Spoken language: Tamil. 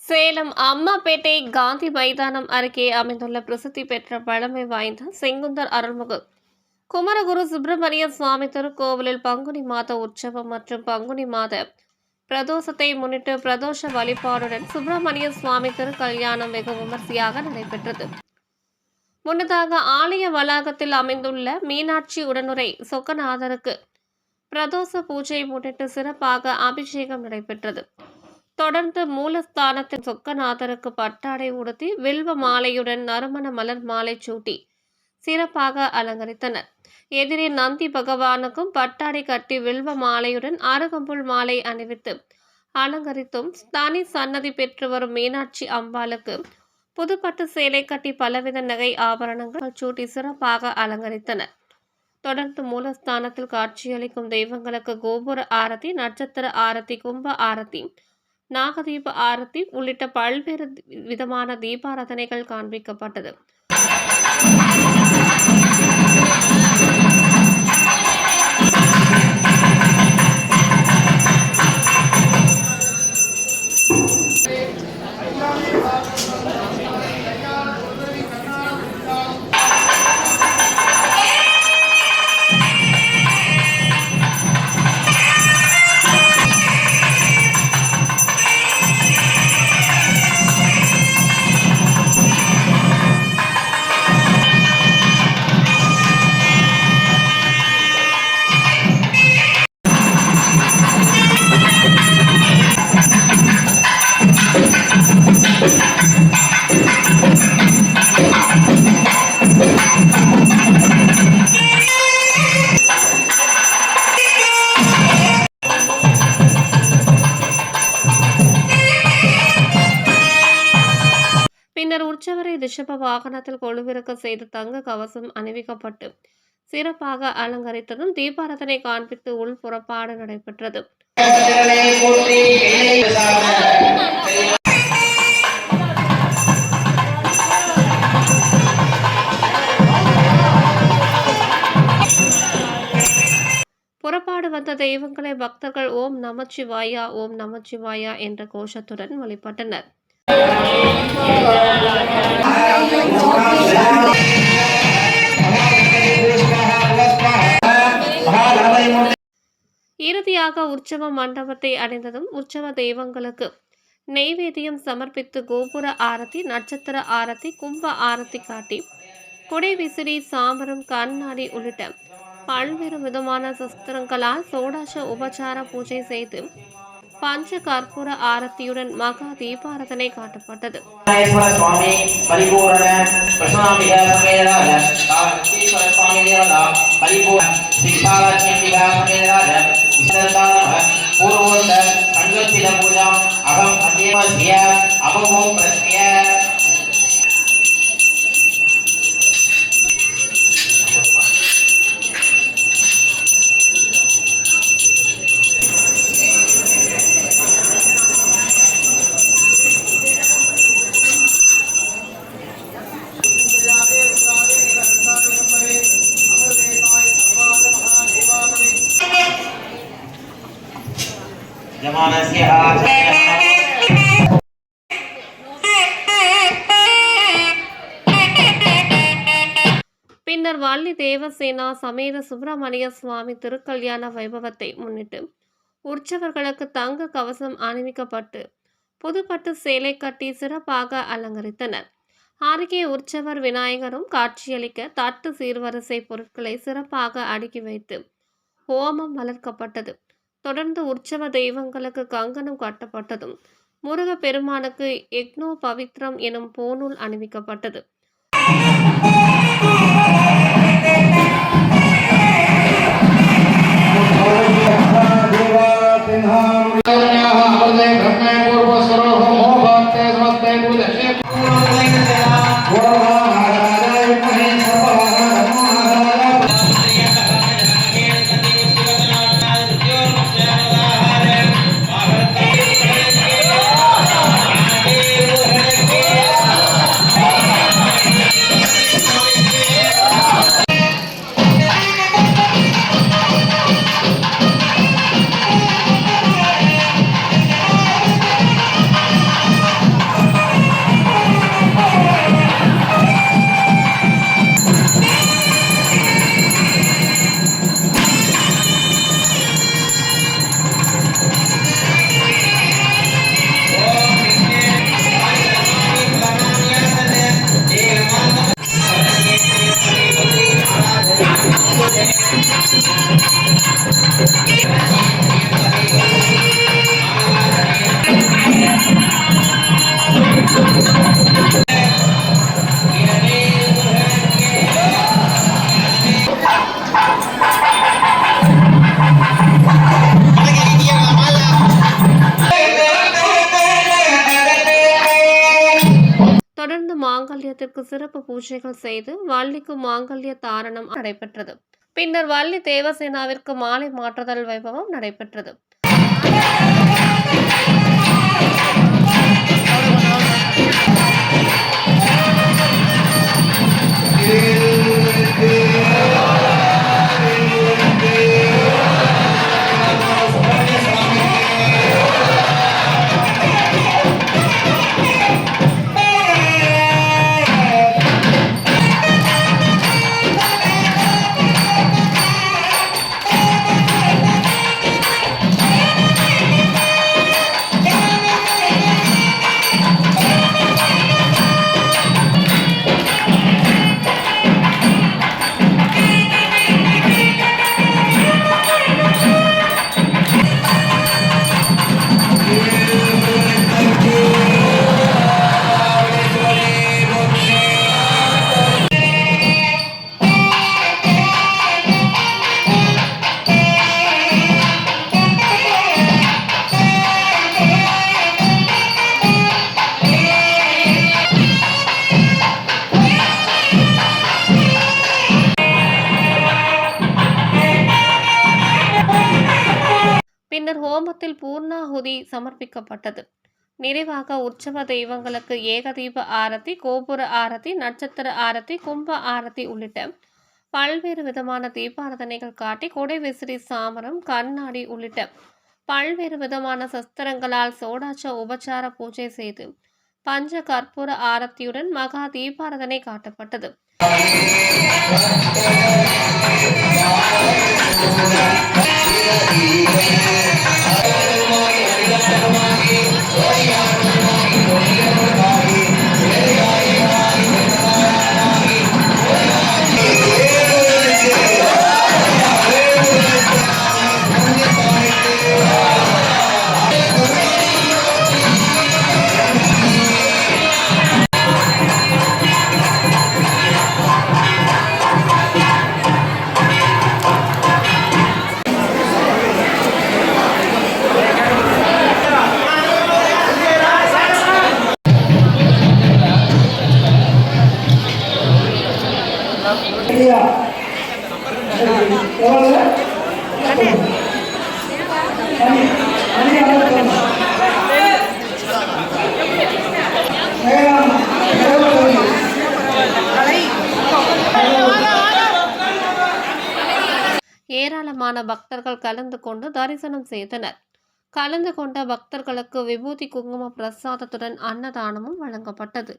சேலம் அம்மாபேட்டை காந்தி மைதானம் அருகே அமைந்துள்ள பிரசித்தி பெற்ற பழமை வாய்ந்த செங்குந்தர் அருள்மிகு குமரகுரு சுப்பிரமணிய சுவாமி திருக்கோவிலில் பங்குனி மாத உற்சவம் மற்றும் பங்குனி மாத பிரதோஷத்தை முன்னிட்டு பிரதோஷ வழிபாடுடன் சுப்பிரமணிய சுவாமி திருக்கல்யாணம் வெகு விமர்சையாக நடைபெற்றது. முன்னதாக ஆலய வளாகத்தில் அமைந்துள்ள மீனாட்சி உடனுரை சொக்கநாதருக்கு பிரதோஷ பூஜை முன்னிட்டு சிறப்பாக அபிஷேகம் நடைபெற்றது. தொடர்ந்து மூலஸ்தானத்தில் சொக்கநாதருக்கு பட்டாடை உடுத்தி வில்வ மாலையுடன் நறுமண மலர் மாலை சூட்டி சிறப்பாக அலங்கரித்தனர். எதிரே நந்தி பகவானுக்கும் பட்டாடை கட்டி வில்வ மாலையுடன் அருகம்புல் மாலை அணிவித்து அலங்கரித்தும் தனி சன்னதி பெற்று வரும் மீனாட்சி அம்பாளுக்கு புதுப்பட்டு சேலை கட்டி பலவித நகை ஆபரணங்கள் சூட்டி சிறப்பாக அலங்கரித்தனர். தொடர்ந்து மூலஸ்தானத்தில் காட்சியளிக்கும் தெய்வங்களுக்கு கோபுர ஆரத்தி, நட்சத்திர ஆரத்தி, கும்ப ஆரத்தி, நாகதீப ஆரத்தி உள்ளிட்ட பல்வேறு விதமான தீபாராதனைகள் காண்பிக்கப்பட்டது. பின்னர் உற்சவரை ரிஷப வாகனத்தில் கொழுவிறக்க செய்து தங்க கவசம் அணிவிக்கப்பட்டு சிறப்பாக அலங்கரித்ததும் தீபாராதனை காண்பித்து உள் புறப்பாடு நடைபெற்றது. புறப்பாடு வந்த தெய்வங்களை பக்தர்கள் ஓம் நமச்சிவாயா, ஓம் நமச்சிவாயா என்ற கோஷத்துடன் வழிபட்டனர். இறுதியாக உற்சவ மண்டபத்தை அடைந்ததும் உற்சவ தெய்வங்களுக்கு நெய்வேத்தியம் சமர்ப்பித்து கோபுர ஆரத்தி, நட்சத்திர ஆரத்தி, கும்ப ஆரத்தி காட்டி கொடை விசிறி, சாமரம், கண்ணாடி உள்ளிட்ட பல்வேறு விதமான சஸ்திரங்களால் சோடாச உபசார பூஜை செய்து பஞ்ச கற்பூர ஆரத்தியுடன் மகா தீபாராதனை காட்டப்பட்டது. பின்னர் வள்ளி தேவசேனா சமேத சுப்பிரமணிய சுவாமி திருக்கல்யாண வைபவத்தை முன்னிட்டு உற்சவர்களுக்கு தங்க கவசம் அணிவிக்கப்பட்டு புதுப்பட்டு சேலை கட்டி சிறப்பாக அலங்கரித்தனர். அருகே உற்சவர் விநாயகரும் காட்சியளிக்க தட்டு சீர்வரிசை பொருட்களை சிறப்பாக அடுக்கி வைத்து ஹோமம் வளர்க்கப்பட்டது. தொடர்ந்து உற்சவ தெய்வங்களுக்கு கங்கணம் கட்டப்பட்டதும் முருக பெருமானுக்கு யக்னோ பவித்ரம் எனும் பூநூல் அணிவிக்கப்பட்டது. தொடர்ந்து மாங்கல்யத்திற்கு சிறப்பு பூஜைகள் செய்து வள்ளிக்கு மாங்கல்ய தாரணம் நடைபெற்றது. பின்னர் வள்ளி தேவசேனாவிற்கு மாலை மாற்றுதல் வைபவம் நடைபெற்றது. பின்னர் ஹோமத்தில் பூர்ணாகுதி சமர்ப்பிக்கப்பட்டது. நிறைவாக உற்சவ தெய்வங்களுக்கு ஏகதீப ஆரத்தி, கோபுர ஆரத்தி, நட்சத்திர ஆரத்தி, கும்ப ஆரத்தி உள்ளிட்ட பல்வேறு விதமான தீபாராதனைகள் காட்டி கொடை விசிறி, சாமரம், கண்ணாடி உள்ளிட்ட பல்வேறு விதமான சஸ்திரங்களால் சோடாச்ச உபச்சார பூஜை செய்து பஞ்ச கற்பூர ஆரத்தியுடன் மகா தீபாராதனை காட்டப்பட்டது. ஏராளமான பக்தர்கள் கலந்து கொண்டு தரிசனம் செய்தனர். கலந்து கொண்ட பக்தர்களுக்கு விபூதி குங்கும பிரசாதத்துடன் அன்னதானமும் வழங்கப்பட்டது.